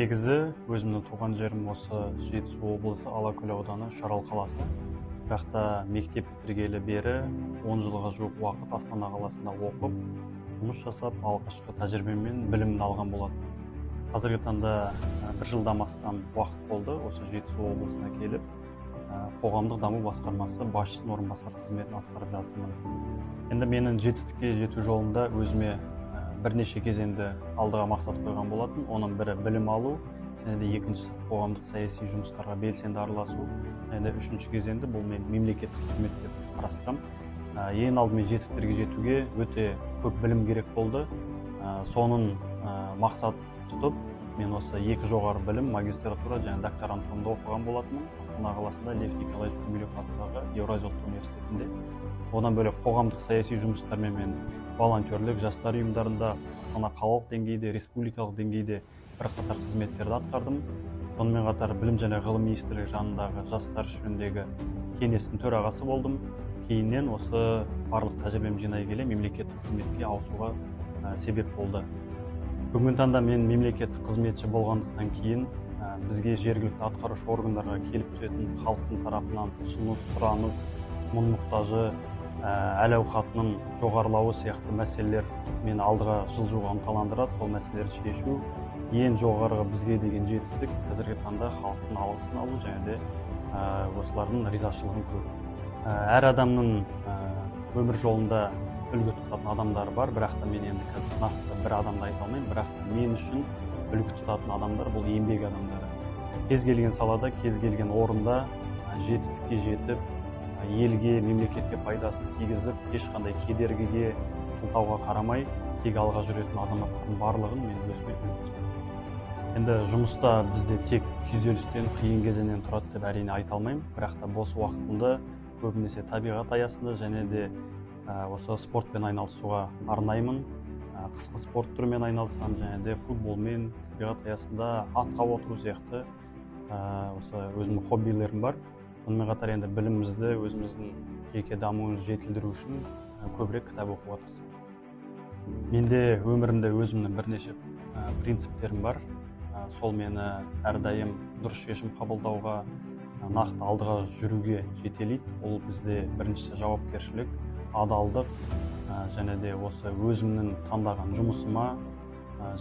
Негізі өзімнің туған жерім осы Жетісу облысы Алакөл ауданы Шарал қаласы. Бірақта мектеп бітіргелі бері 10 жылға жуық уақыт Астана қаласында оқып, жұмыс жасап, алғашқы тәжірибемен білімін алған болады. Қазіргі таңда 1 жылдан астам уақыт болды осы Жетісу облысына келіп, қоғамдық даму басқармасы басшысының орынбасары қызметін атқарып жатырмын. Енді менің жетістікке жету жолында өзіме бірнеше кезеңді алдыға мақсат қойған болатын. Оның бірі білім алу, және де екіншісі қоғамдық саяси жұмыстарға белсенді араласу, және де үшінші кезеңді бұл мен мемлекеттік қызмет деп қарастырамын. Ең алдымен жетістіктерге жетуге өте көп білім керек болды. Соның мақсат тұтып, мен осы 2 жоғары білім, магистратура және докторантураны оқыған болатынмын. Астана қаласында Лев Николаевич Гумилев атындағы Еуразия ұлттық университетінде. Одан бөлек қоғамдық саяси жұмыстармен мен волонтерлік, жастар ұйымдарында, Астана қалалық деңгейде, республикалық деңгейде бірқатар қызметтерді атқардым. Сонымен қатар білім және ғылым министрлігі жанындағы жастар жөніндегі кеңестің төрағасы болдым. Кейіннен осы барлық тәжірибем жинай келе мемлекеттік қызметке ауысуға себеп болды. Бүгінгі таңда мен мемлекеттік қызметші болғандықтан кейін бізге жергілікті атқарушы органдарға келіп түсетін халықтың тарапынан ұсыныс, сұраныс, мұң-мұқтажы, әл-ауқатының жоғарылауы сияқты мәселелер мені алдыға жылжуға ынталандырады. Сол мәселелерді шешу ең жоғарғы бізге деген жетістік қазіргі таңда халықтың алғысын алу және де осылардың ризашылығын көру. Әр адамның өмір жолында үлгі тұтатын адамдар бар, бірақ та мен енді қазір нақты бір адамды айта алмаймын, бірақ та мен үшін үлгі тұтатын адамдар бұл еңбек адамдары. Кез келген салада, кез келген орында жетістікке жетіп, елге, мемлекетке пайдасын тигізіп, ешқандай кедергіге, сылтауға қарамай, тек алға жүретін азаматтардың барлығын мен өзіме үлгі тұтамын. Енді жұмыста бізде тек күйзелістен, қиын кезеңнен тұрады деп әрине айта алмаймын, бірақ та бос уақытымды көбінесе табиғат аясында және де осы спортпен айналысуға арнаймын. Қысқы спорт түрімен айналысамын және де футболмен, табиғат аясында атқа отыру сияқты осы өзімнің хоббилерім бар. Сонымен қатар енді білімімізді, өзіміздің жеке дамуымызды жетілдіру үшін көбірек кітап оқуға тырысамын. Менде өмірімде өзімнің бірнеше принциптерім бар. Сол мені әрдайым дұрыс шешім қабылдауға, нақты алдыға жүруге жетелейді. Ол бізде біріншісі жауапкершілік, адалдық және де осы өзімнің таңдаған жұмысыма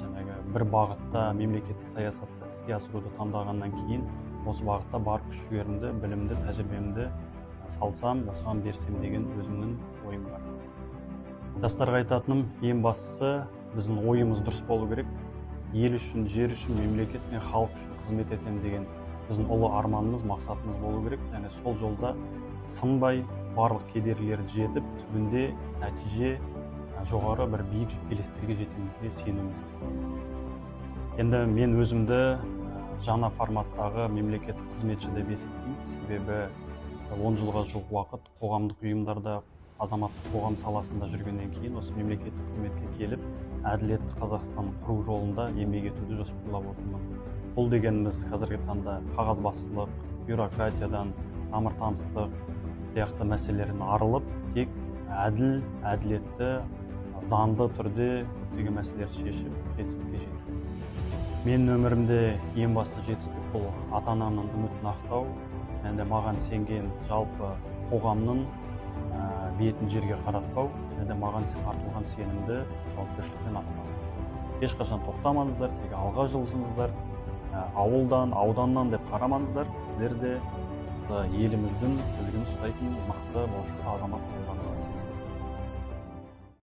жаңағы бір бағытта мемлекеттік саясатты іске асыруды таңдағаннан кейін осы бағытта бар күш-жігерімді, білімді, тәжірибемді салсам, осыған берсем деген өзімнің ойым бар. Жастарға айтатыным ең бастысы біздің ойымыз дұрыс болу керек. Ел үшін, жер үшін, мемлекет пен халық үшін қызмет етемін деген біздің ұлы арманымыз, мақсатымыз болу керек. Және сол жолда сынбай барлық кедергілерді жетіп, түбінде нәтиже жоғары бір биік белестерге жетемізге сенуіміз керек. Енді мен өзімді жаңа форматтағы мемлекеттік қызметші деп есептеймін. Себебі 10 жылға жуық уақыт қоғамдық ұйымдарда, азаматтық қоғам саласында жүргеннен кейін осы мемлекеттік қызметке келіп, әділетті Қазақстан құру жолында еңбек етуді жоспарлап отырмын. Бұл дегеніміз қазіргі таңда қағазбастылық, бюрократиядан, тамыр-таныстық сияқты мәселелерден арылып, тек әділ, әділетті, заңды түрде көптеген мәселелерді шешіп, жетістікке жету. Менің өмірімде ең басты жетістік бұл ата-анамның үмітін ақтау, және маған сенген жалпы қоғамның бетін жерге қаратпау, және маған артылған сенімді жауапкершілікпен атқару. Ешқашан тоқтамаңыздар, тек алға жылжыңыздар, ауылдан, ауданнан деп қарамаңыздар, сіздер де еліміздің тізгінін ұстайтын мықты, болашақ азамат болғаныңызға сенеміз.